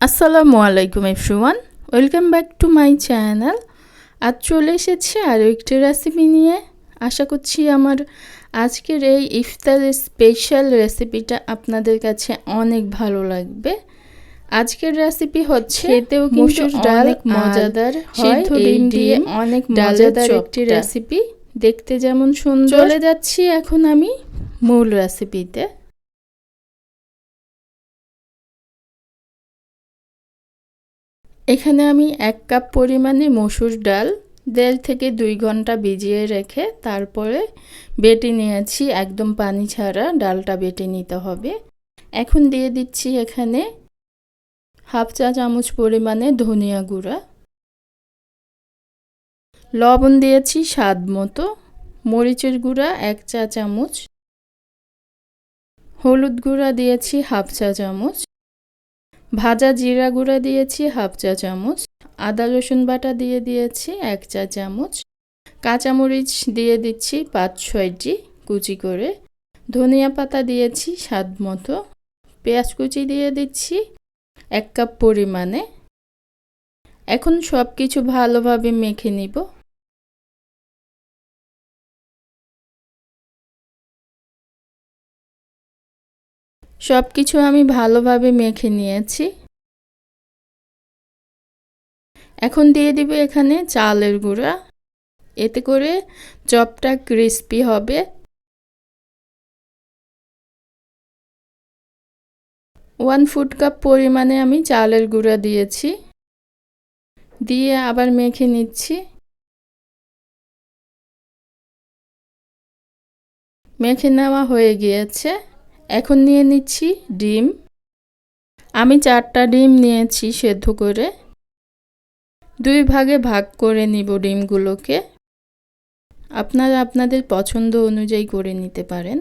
আসসালামু আলাইকুম everyone, welcome back to my channel. আজ চলে এসেছি আরও একটি রেসিপি নিয়ে। আশা করছি আমার আজকের এই ইফতারের স্পেশাল রেসিপিটা আপনাদের কাছে অনেক ভালো লাগবে। আজকের রেসিপি হচ্ছে খেতেও মসুর ডাল অনেক মজাদার, সিদ্ধ ডিম দিয়ে অনেক মজাদার একটি রেসিপি। দেখতে যেমন সুন্দর। চলে যাচ্ছি এখন আমি মূল রেসিপিতে। এখানে আমি 1 কাপ পরিমাণে মসুর ডাল 1.5 থেকে 2 ঘন্টা ভিজিয়ে রেখে তারপরে বেটে নিয়েছি, একদম পানি ছাড়া ডালটা বেটে নিতে হবে। এখন দিয়ে দিচ্ছি এখানে হাফ চা চামচ পরিমাণে ধনিয়া গুঁড়া, লবণ দিয়েছি স্বাদ মতো, মরিচের গুঁড়া 1 চা চামচ, হলুদ গুঁড়া দিয়েছি হাফ চা চামচ, ভাজা জিরা গুঁড়া দিয়েছি হাফ চা চামচ, আদা রসুন বাটা দিয়ে দিয়েছি 1 চা চামচ, কাঁচামরিচ দিয়ে দিচ্ছি 5-6টি কুচি করে, ধনিয়া পাতা দিয়েছি স্বাদ মতো, পেঁয়াজ কুচি দিয়ে দিচ্ছি 1 কাপ পরিমাণে। এখন সব কিছু ভালোভাবে মেখে নিব। সব কিছু আমি ভালোভাবে মেখে নিয়েছি। এখন দিয়ে দিব এখানে চালের গুঁড়া, এতে করে চপটা ক্রিস্পি হবে। 1 ফুড কাপ পরিমাণে আমি চালের গুঁড়া দিয়েছি, দিয়ে আবার মেখে নিচ্ছি। মেখে নেওয়া হয়ে গিয়েছে। এখন নিয়ে নিচ্ছি ডিম। আমি 4টা ডিম নিয়েছি সেদ্ধ করে। 2 ভাগে ভাগ করে নিব ডিমগুলোকে। আপনারা আপনাদের পছন্দ অনুযায়ী করে নিতে পারেন।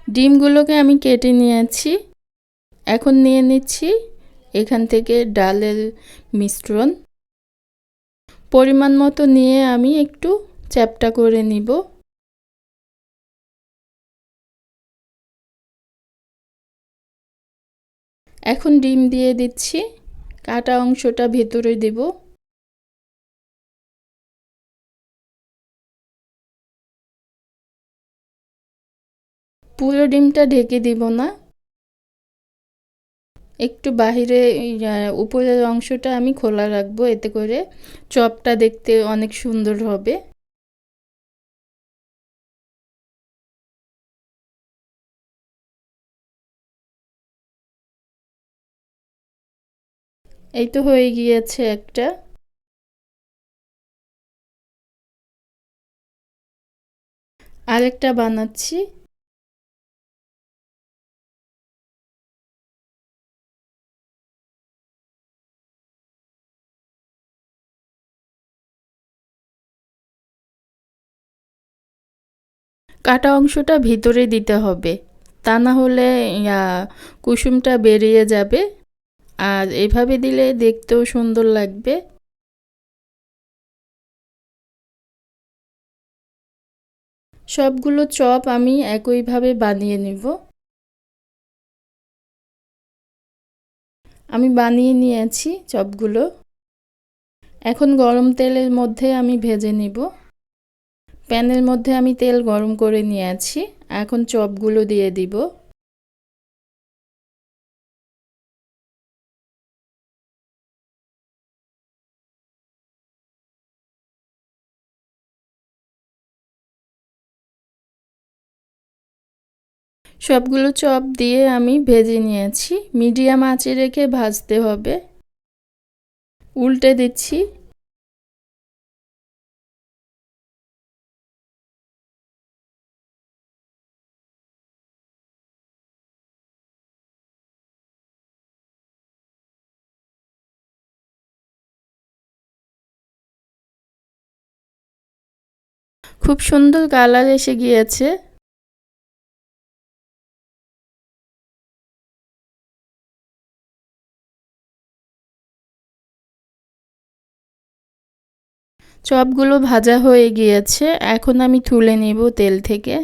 ডিমগুলোকে আমি কেটে নিয়েছি। এখন নিয়ে নিচ্ছি এখান থেকে ডালের মিশ্রণ। পরিমাণ মতো নিয়ে আমি একটু চ্যাপ্টা করে নিব। এখন ডিম দিয়ে দিচ্ছি, কাটা অংশটা ভেতরে দেব। পুরো ডিমটা ঢেকে দিব না, একটু বাহিরে উপরের অংশটা আমি খোলা রাখবো, এতে করে চপটা দেখতে অনেক সুন্দর হবে। এই তো হয়ে গিয়েছে একটা। আরেকটা বানাচ্ছি। কাটা অংশটা ভিতরে দিতে হবে, তা না হলে কুসুমটা বেরিয়ে যাবে। আর এভাবে দিলে দেখতেও সুন্দর লাগবে। সবগুলো চপ আমি একইভাবে বানিয়ে নিব। আমি বানিয়ে নিয়েছি চপগুলো। এখন গরম তেলের মধ্যে আমি ভেজে নিব। প্যানের মধ্যে আমি তেল গরম করে নিয়েছি। এখন চপগুলো দিয়ে দিব। সবগুলো চপ দিয়ে আমি ভেজে নিয়েছি। মিডিয়াম আঁচে রেখে ভাজতে হবে। উল্টে দিচ্ছি। খুব সুন্দর কালার এসে গিয়েছে। চপগুলো ভাজা হয়ে গিয়েছে, এখন আমি তুলে নেব তেল থেকে।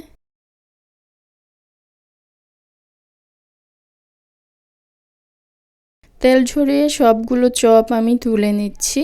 তেল ঝরিয়ে সবগুলো চপ আমি তুলে নিচ্ছি।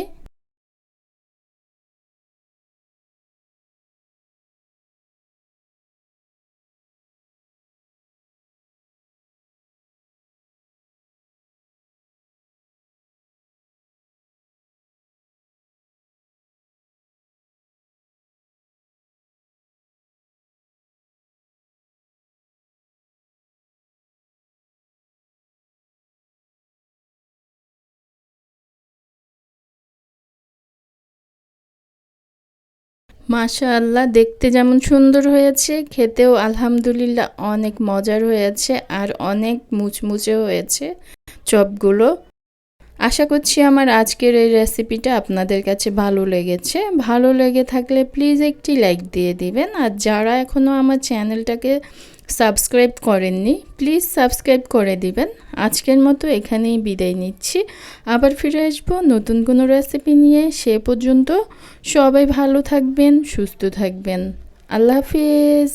মাশাআল্লাহ, দেখতে যেমন সুন্দর হয়েছে, খেতেও আলহামদুলিল্লাহ অনেক মজার হয়েছে আর অনেক মুচমুচে হয়েছে চপগুলো। আশা করছি আমার আজকের এই রেসিপিটা আপনাদের কাছে ভালো লেগেছে। ভালো লেগে থাকলে প্লিজ একটি লাইক দিয়ে দিবেন, আর যারা এখনও আমার চ্যানেলটাকে সাবস্ক্রাইব করেননি প্লিজ সাবস্ক্রাইব করে দিবেন। আজকের মতো এখানেই বিদায় নিচ্ছি, আবার ফিরে আসবো নতুন কোনো রেসিপি নিয়ে। সে পর্যন্ত সবাই ভালো থাকবেন, সুস্থ থাকবেন। আল্লাহ হাফিজ।